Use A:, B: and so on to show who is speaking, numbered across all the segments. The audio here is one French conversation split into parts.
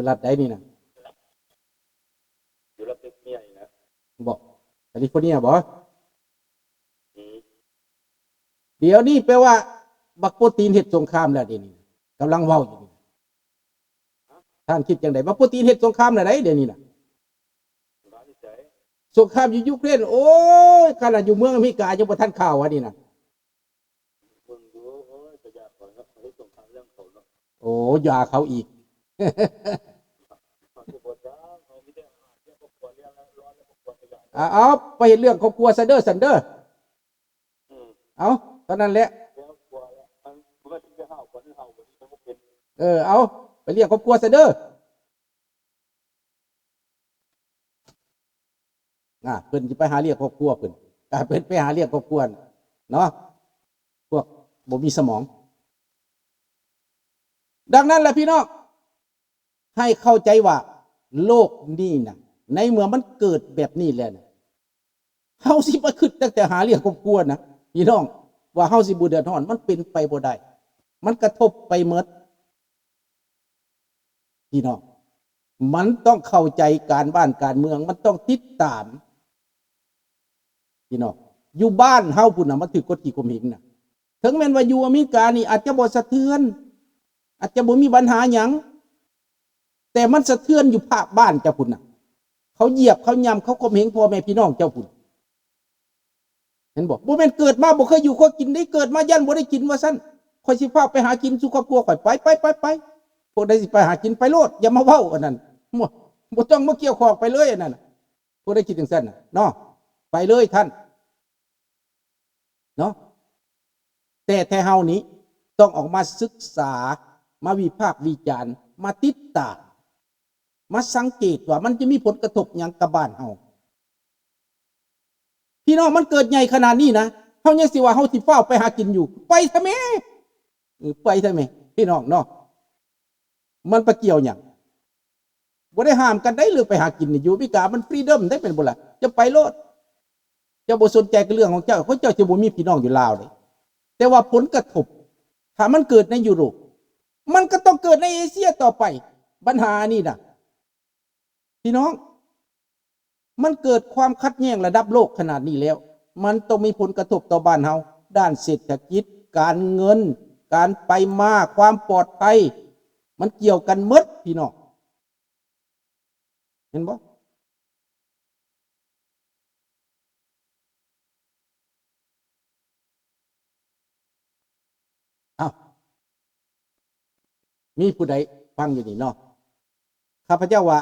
A: อยู่รัฐใดนี่นะ
B: อยู่รัฐเท็กซัสนะ
A: บอกแคลิฟอร์เนียบอก
B: อืม
A: เดี๋ยวนี้แปลว่าบักโปรตีนเฮ็ดสงครามแล้วเดี๋ยวนี้กำลังเว้าอยู่นี่ท่านคิดจังไดบักโปรตีนเฮ็ดสงครามแล้วไดเดี๋ยวนี้น่ะ
B: บ้านที่ไหน
A: สงครามอยู่ยูเครนโอ้ยขนาดอยู่เมืองอเมริกายังบ่ทันข่าววะนี่น่ะ
B: มึงดูโอ้ยจะอยากขอครับให้ส่งทางเรื่องเขาเนาะ
A: โอ้ยาเขาอีก
B: เขาจะบอกว่าเขาไม่ได้อาหารเรื่องครอบครัวเรื่องร้อนแล้วครอบครัวขยาย
A: เอาไปเห็นเรื่องครอบครัวซะเด้อซันเด้อ
B: อืม
A: เอาตอนนั้นแหละ
B: แล้วครัวแล้วมันก็ถึงจะเห่าคนที่เห่าคนที่เขาเป็น
A: เอาไปเรียกครอบครัวซะเด้อเพิ่นสิไปหาเรียกครอบครัวเพิ่นเพิ่นไปหาเรียกครอบครัวเนาะพวกบ่มีสมองดังนั้นแหละพี่น้องให้เข้าใจว่าโลกนี้นะในเมื่อมันเกิดแบบนี้แล้วนะเฮาสิบ่คิดตั้งแต่หาเรื่องครอบครัวนะพี่น้องว่าเฮาสิบ่เดือดร้อนมันเป็นไปบ่ได้มันกระทบไปหมดพี่น้องมันต้องเข้าใจการบ้านการเมืองมันต้องติดตามพี่น้องอยู่บ้านเฮาพุ่นน่ะมันถือกฎขี่ข่มเหงน่ะถึงแม้ว่าอยู่อเมริกานี่อาจจะบ่สะเทือนอาจจะบ่มีปัญหาหยังแต่มันสะเทือนอยู่ภาคบ้านเจ้าพุ่นน่ะเขาเหยียบเขาย่ำเขาข่มเหงพ่อแม่พี่น้องเจ้าพุ่นเห็นบ่บ่แม่นเกิดมาบ่เคยอยู่เคยกินได้เกิดมายันบ่ได้กินว่าซั่นข่อยสิพาไปหากินสู่ครอบครัวข่อยไปพวกใดสิไปหากินไปโลดอย่ามาเว้าอันนั้นบ่ต้องมาเกี่ยวข้องไปเลยอันนั้นพวกใดคิดจังซั่นน่ะเนาะไปเลยท่านเนาะแต่เฮานี้ต้องออกมาศึกษามาวิพากษ์วิจารณ์มาติดตามมาสังเกตว่ามันจะมีผลกระทบหยังกับบ้านเฮาพี่น้องมันเกิดใหญ่ขนาดนี้นะเฮายังสิว่าเฮาสิเฝ้าไปหากินอยู่ไปทำไมไปทำไมพี่น้องเนาะมันไปเกี่ยวหยังบ่ได้ห้ามกันได้หรือไปหากินนี่อยู่อเมริกามันฟรีดอมได้เป็นบ่ล่ะจะไปโลดเจ้าบ่สนใจกับเรื่องของเจ้าเขาเจ้าจะบ่มีพี่น้องอยู่ลาวเลยแต่ว่าผลกระทบถ้ามันเกิดในยุโรปมันก็ต้องเกิดในเอเชียต่อไปปัญหานี่นะพี่น้องมันเกิดความขัดแย้งระดับโลกขนาดนี้แล้วมันต้องมีผลกระทบต่อบ้านเฮาด้านเศรษฐกิจการเงินการไปมาความปลอดภัยมันเกี่ยวกันหมดพี่น้องเห็นบ่อ้าวมีผู้ใดฟังอยู่นี่เนาะข้าพเจ้าว่า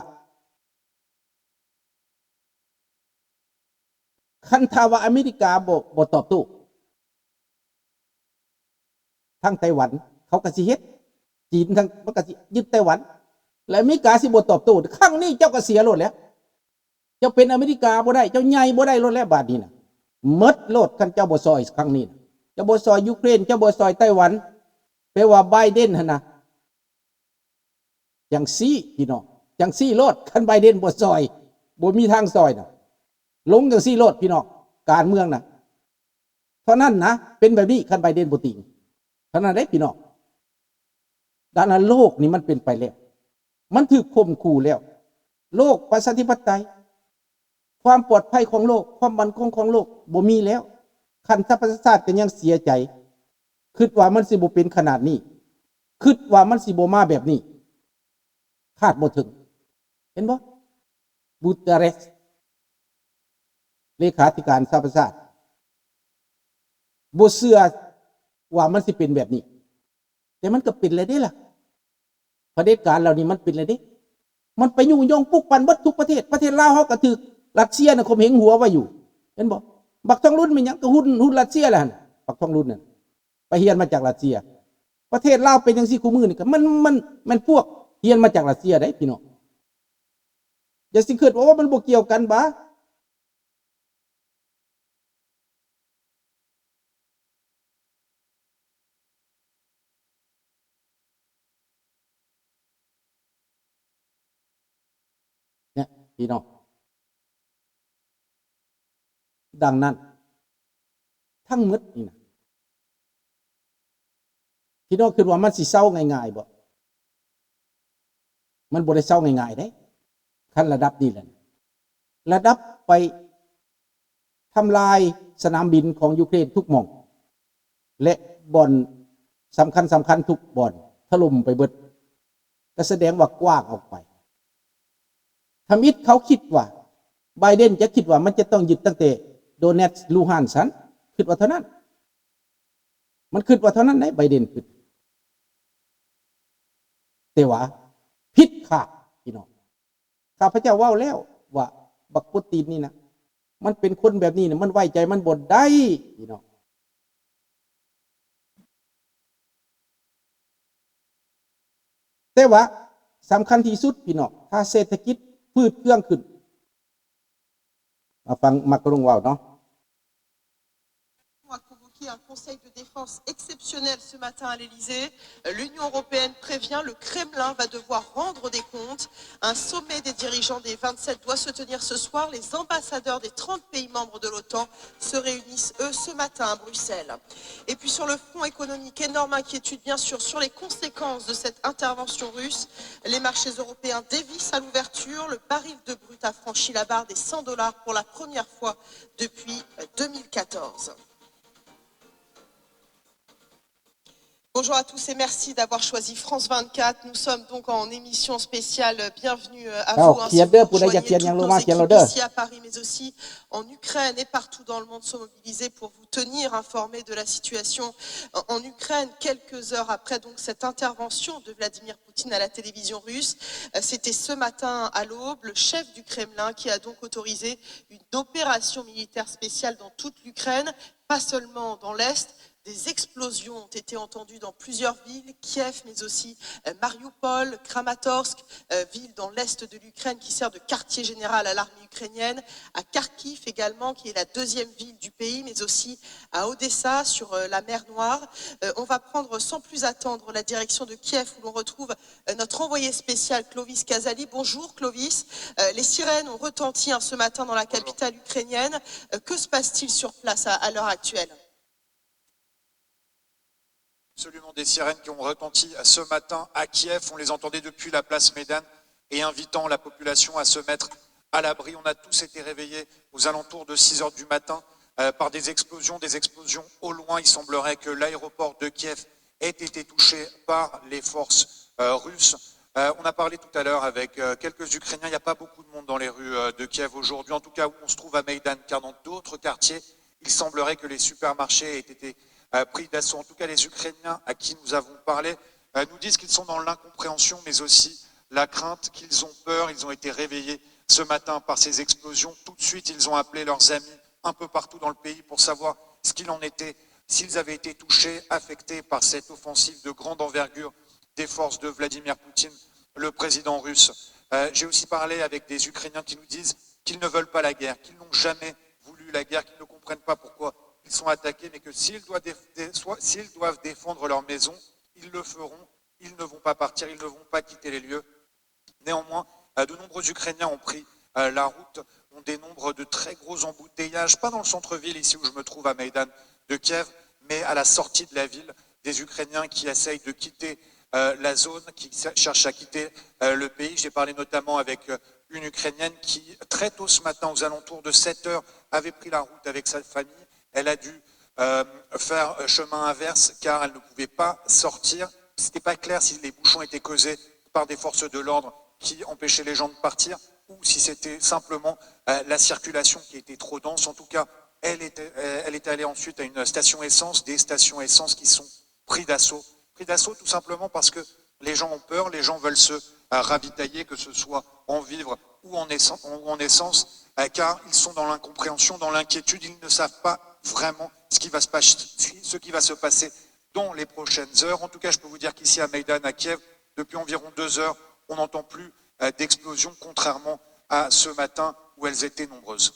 A: คันทาว่าอเมริกาบ่ตอบโต้ทั้งไต้หวันเขาก็สิเฮ็ดจีนทั้งมันก็สิยึดไต้หวันและอเมริกาสิบ่ตอบโต้ครั้งนี้เจ้าก็เสียโลดแล้วเจ้าเป็นอเมริกาบ่ได้เจ้าใหญ่บ่ได้โลดแล้วบาดนี้น่ะหมดโลดคันเจ้าบ่ซอยครั้งนี้น่ะเจ้าบ่ซอยยูเครนเจ้าบ่ซอยไต้หวันแปลว่าไบเดนหั่นน่ะจังซี่พี่น้องจังซี่โลดคันไบเดนบ่ซอยบ่มีทางซอยน่ะลงจังซี่โลดพี่น้องการเมืองน่ะเท่านั้นนะเป็นแบบนี้คันไบเดนบ่ติงเท่านั้นได้พี่น้องด้านโลกนี่มันเป็นไปแล้วมันถูกข่มขู่แล้วโลกประชาธิปไตยความปลอดภัยของโลกความมั่นคงของโลกบ่มีแล้วคันธรรมชาติก็ยังเสียใจคิดว่ามันสิบ่เป็นขนาดนี้คิดว่ามันสิบ่มาแบบนี้คาดบ่ถึงเห็นบ่บูตาเรสเลขาธิการสหประชาชาติบ่เชื่อว่ามันสิเป็นแบบนี้แต่มันก็เป็นเลยเด้ล่ะเผด็จการเหล่านี้มันเป็นเลยเด้มันไปยุ่งยงปลุกปั่นเบิดทุกประเทศลาวเฮาก็ถูกรัสเซียน่ะข่มเหงหัวไว้อยู่เห็นบ่บักทองรุ่นมันหยังก็หุ้นรัสเซียแหละบักทองรุ่นน่ะไปเรียนมาจากรัสเซียประเทศลาวเป็นจังซี่คู่มือนี่ก็มันพวกเรียนมาจากรัสเซียได้พี่น้องอย่าสิคิดว่ามันบ่เกี่ยวกันบ่เนี่ยพี่น้องดังนั้นทั้งหมดนี่นะพี่น้องคิดว่ามันสิเซาง่ายๆบ่ มันบ่ได้เศร้าง่ายๆเด้ขั้นระดับนี้แหละระดับไปทำลายสนามบินของยูเครนทุกหม่องและบ่อนสำคัญทุกบ่อนถล่มไปเบิดก็แสดงว่ากว้างออกไปทมิตเขาคิดว่าไบเดนจะคิดว่ามันจะต้องยึดตั้งแต่โดเนตส์ลูฮานสันคิดว่าเท่านั้นมันคิดว่าเท่านั้นได้ไบเดนคิดแต่ว่าผิดขาดพี่น้องข้าพเจ้าว่าแล้วว่าบักปูตินนี่นะมันเป็นคนแบบนี้นะมันไว้ใจมันบ่ได้พี่น้องแต่ว่าสำคัญที่สุดพี่น้องถ้าเศรษฐกิจพืชเครื่องขึ้นมาฟังมักรุงว่าวเนาะ
C: a convoqué un conseil de défense exceptionnel ce matin à l'Elysée. L'Union européenne prévient, le Kremlin va devoir rendre des comptes. Un sommet des dirigeants des 27 doit se tenir ce soir. Les ambassadeurs des 30 pays membres de l'OTAN se réunissent, eux, ce matin à Bruxelles. Et puis sur le front économique, énorme inquiétude, bien sûr, sur les conséquences de cette intervention russe. Les marchés européens dévissent à l'ouverture. Le baril de brut a franchi la barre des $100 pour la première fois depuis 2014. Bonjour à tous et merci d'avoir choisi France 24. Nous sommes donc en émission spéciale. Bienvenue à vous. Ainsi que vous voyez toutes nos équipes ici à Paris, mais aussi en Ukraine et partout dans le monde sont mobilisés pour vous tenir informés de la situation en Ukraine. Quelques heures après donc cette intervention de Vladimir Poutine à la télévision russe, c'était ce matin à l'aube, le chef du Kremlin qui a donc autorisé une opération militaire spéciale dans toute l'Ukraine, pas seulement dans l'Est. Des explosions ont été entendues dans plusieurs villes, Kiev, mais aussi Mariupol, Kramatorsk, ville dans l'est de l'Ukraine qui sert de quartier général à l'armée ukrainienne, à Kharkiv également, qui est la deuxième ville du pays, mais aussi à Odessa, sur la mer Noire. On va prendre sans plus attendre la direction de Kiev, où l'on retrouve notre envoyé spécial Clovis Casali. Bonjour Clovis. Les sirènes ont retenti ce matin dans la capitale ukrainienne. Que se passe-t-il sur place à l'heure actuelle ?
D: Absolument, des sirènes qui ont retenti ce matin à Kiev. On les entendait depuis la place Médane et invitant la population à se mettre à l'abri. On a tous été réveillés aux alentours de 6 heures du matin par des explosions au loin. Il semblerait que l'aéroport de Kiev ait été touché par les forces russes. On a parlé tout à l'heure avec quelques Ukrainiens. Il n'y a pas beaucoup de monde dans les rues de Kiev aujourd'hui, en tout cas où on se trouve à Maïdan, car dans d'autres quartiers, il semblerait que les supermarchés aient été pris d'assaut. En tout cas, les Ukrainiens à qui nous avons parlé nous disent qu'ils sont dans l'incompréhension, mais aussi la crainte, qu'ils ont peur. Ils ont été réveillés ce matin par ces explosions. Tout de suite, ils ont appelé leurs amis un peu partout dans le pays pour savoir ce qu'il en était, s'ils avaient été touchés, affectés par cette offensive de grande envergure des forces de Vladimir Poutine, le président russe. J'ai aussi parlé avec des Ukrainiens qui nous disent qu'ils ne veulent pas la guerre, qu'ils n'ont jamais voulu la guerre, qu'ils ne comprennent pas pourquoi ils sont attaqués, mais que s'ils doivent défendre leur maison, ils le feront, ils ne vont pas partir, ils ne vont pas quitter les lieux. Néanmoins, de nombreux Ukrainiens ont pris la route, ont des nombres de très gros embouteillages, pas dans le centre-ville, ici où je me trouve à Maïdan de Kiev, mais à la sortie de la ville, des Ukrainiens qui essayent de quitter la zone, qui cherchent à quitter le pays. J'ai parlé notamment avec une Ukrainienne qui, très tôt ce matin, aux alentours de 7 heures, avait pris la route avec sa famille. Elle a dû faire chemin inverse car elle ne pouvait pas sortir. Ce n'était pas clair si les bouchons étaient causés par des forces de l'ordre qui empêchaient les gens de partir ou si c'était simplement la circulation qui était trop dense. En tout cas, elle est allée ensuite à une station essence, des stations essence qui sont pris d'assaut. Pris d'assaut tout simplement parce que les gens ont peur, les gens veulent se ravitailler, que ce soit en vivres ou en essence, car ils sont dans l'incompréhension, dans l'inquiétude, ils ne savent pas vraiment ce qui va se passer dans les prochaines heures. En tout cas, je peux vous dire qu'ici à Maïdan, à Kiev, depuis environ 2 heures, on n'entend plus d'explosions, contrairement à ce matin où elles étaient nombreuses.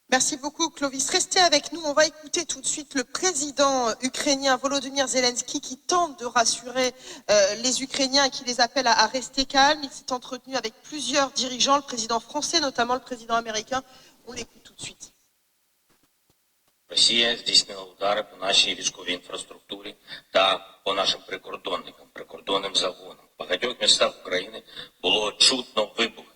C: Merci beaucoup Clovis. Restez avec nous, on va écouter tout de suite le président ukrainien Volodymyr Zelensky qui tente de rassurer les Ukrainiens et qui les appelle à rester calmes. Il s'est entretenu avec plusieurs dirigeants, le président français, notamment le président américain. On l'écoute tout de suite.
E: Росія здійснила удари по нашій військовій інфраструктурі та по нашим прикордонникам, прикордонним загонам. В багатьох містах України було чутно вибухи.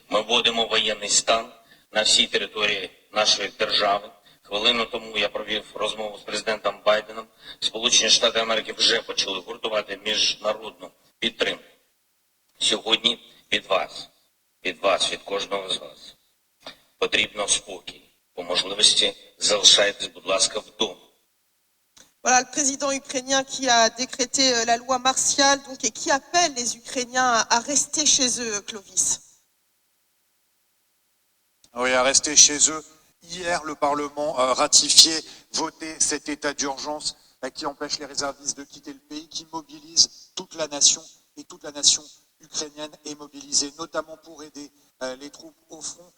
E: Ми вводимо воєнний стан на всій території нашої держави. Хвилину тому я провів розмову з президентом Байденом. Сполучені Штати Америки вже почали гуртувати міжнародну підтримку. Сьогодні від вас, від кожного з вас потрібно спокій. По можливості залишайтесь, будь ласка, вдома.
C: Voilà le président ukrainien qui a décrété la loi martiale donc, et qui appelle les Ukrainiens à rester chez eux, Clovis.
D: Oui, à rester chez eux. Hier, le Parlement a ratifié, voté cet état d'urgence qui empêche les réservistes de quitter le pays, qui mobilise toute la nation, et toute la nation ukrainienne est mobilisée, notamment pour aider les troupes au front,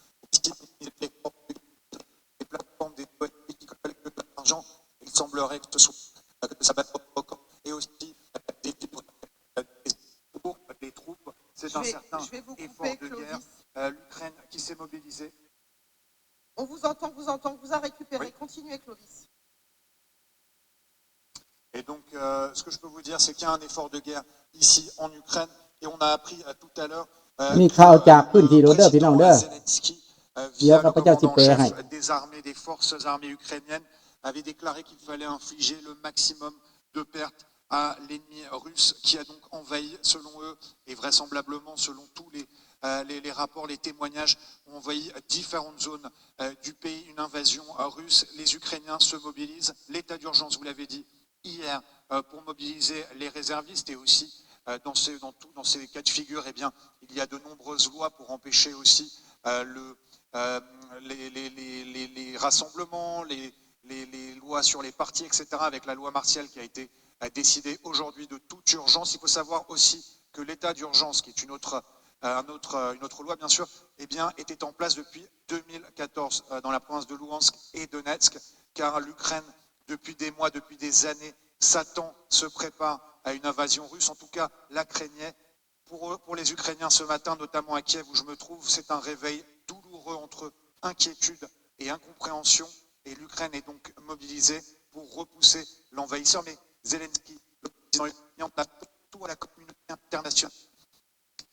D: les plateformes des ONG qui collectent de l'argent. Il semblerait que ça batte au camp, et aussi pour les troupes. C'est un certain effort de guerre. L'Ukraine qui s'est mobilisée.
C: On vous entend, vous a récupéré. Oui. Continuez, Clovis.
D: Et donc, ce que je peux vous dire, c'est qu'il y a un effort de guerre ici en Ukraine, et on a appris tout à l'heure
A: que
D: Zelensky, via le commandant-chef des armées, des forces armées ukrainiennes, avait déclaré qu'il fallait infliger le maximum de pertes à l'ennemi russe qui a donc envahi, selon eux, et vraisemblablement selon tous les rapports, les témoignages, ont envahi différentes zones du pays, une invasion russe. Les Ukrainiens se mobilisent. L'état d'urgence, vous l'avez dit hier, pour mobiliser les réservistes, et aussi dans ces cas de figure, eh bien, il y a de nombreuses lois pour empêcher aussi les rassemblements, les lois sur les partis, etc., avec la loi martiale qui a été décidée aujourd'hui de toute urgence. Il faut savoir aussi que l'état d'urgence, qui est une autre loi, bien sûr, eh bien, était en place depuis 2014 dans la province de Louhansk et Donetsk, car l'Ukraine, depuis des mois, depuis des années, s'attend, se prépare à une invasion russe, en tout cas la craignait. Pour les Ukrainiens ce matin, notamment à Kiev où je me trouve, c'est un réveil douloureux entre inquiétude et incompréhension, et l'Ukraine est donc mobilisée pour repousser l'envahisseur. Mais Zelensky, le président ukrainien, a tout à la communauté internationale.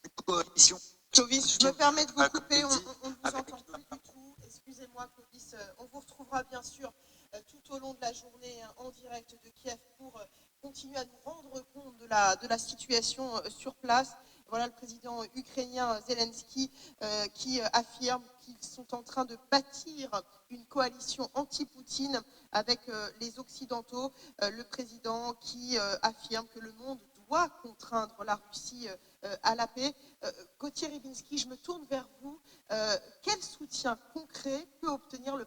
D: Une coalition.
C: Clovis, je me permets de vous couper, on ne vous entend plus du tout. Excusez-moi, Clovis, on vous retrouvera bien sûr tout au long de la journée en direct de Kiev pour continuer à nous rendre compte de la situation sur place. Voilà le président ukrainien Zelensky qui affirme qu'ils sont en train de bâtir une coalition anti-Poutine avec les Occidentaux. Le président qui affirme que le monde doit contraindre la Russie à la paix. Gauthier Rybinski, je me tourne vers vous. Quel soutien concret peut obtenir le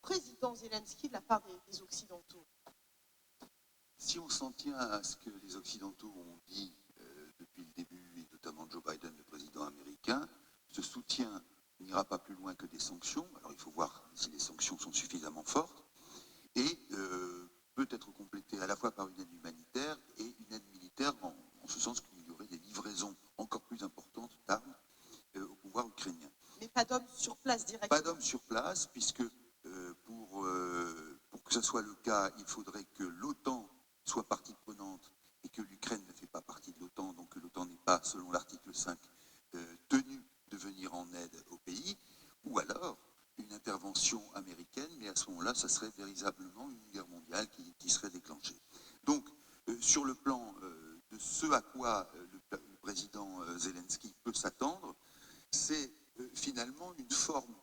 C: président Zelensky de la part des Occidentaux?
F: Si on s'en tient à ce que les Occidentaux ont dit depuis le début, et notamment Joe Biden, le président américain, ce soutien n'ira pas plus loin que des sanctions. Alors il faut voir si les sanctions sont suffisamment fortes, et peut être complété à la fois par une aide humanitaire et une aide militaire, en ce sens qu'il y aurait des livraisons encore plus importantes d'armes au pouvoir ukrainien.
C: Mais pas d'hommes sur place directement.
F: Pas d'hommes sur place, puisque pour que ce soit le cas, il faudrait que l'OTAN soit partie prenante, et que l'Ukraine ne fait pas partie de l'OTAN, donc que l'OTAN n'est pas, selon l'article 5, tenue de venir en aide au pays, ou alors une intervention américaine, mais à ce moment-là, ça serait véritablement une guerre mondiale qui serait déclenchée. Donc, sur le plan de ce à quoi le président Zelensky peut s'attendre, c'est finalement une forme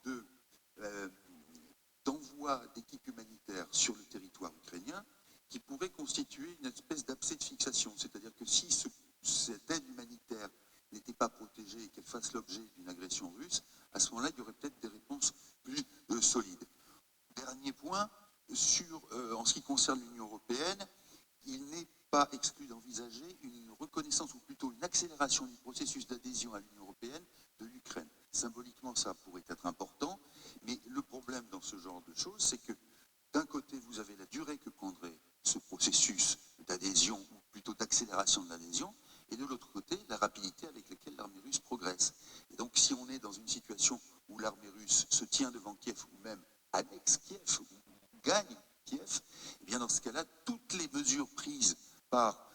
F: d'envoi d'équipes humanitaires sur le territoire ukrainien qui pourrait constituer une espèce d'abcès de fixation. C'est-à-dire que si cette aide humanitaire n'était pas protégée et qu'elle fasse l'objet d'une agression russe, à ce moment-là, il y aurait peut-être des réponses plus solides. Dernier point, en ce qui concerne l'Union européenne, il n'est pas exclu d'envisager une reconnaissance, ou plutôt une accélération du processus d'adhésion à l'Union européenne de l'Ukraine. Symboliquement, ça pourrait être important, mais le problème dans ce genre de choses, c'est que d'un côté, vous avez la durée que prendrait ce processus d'adhésion, ou plutôt d'accélération de l'adhésion, et de l'autre côté, la rapidité avec laquelle l'armée russe progresse. Et donc, si on est dans une situation où l'armée russe se tient devant Kiev, ou même annexe Kiev, ou gagne Kiev, et bien dans ce cas-là, toutes les mesures prises par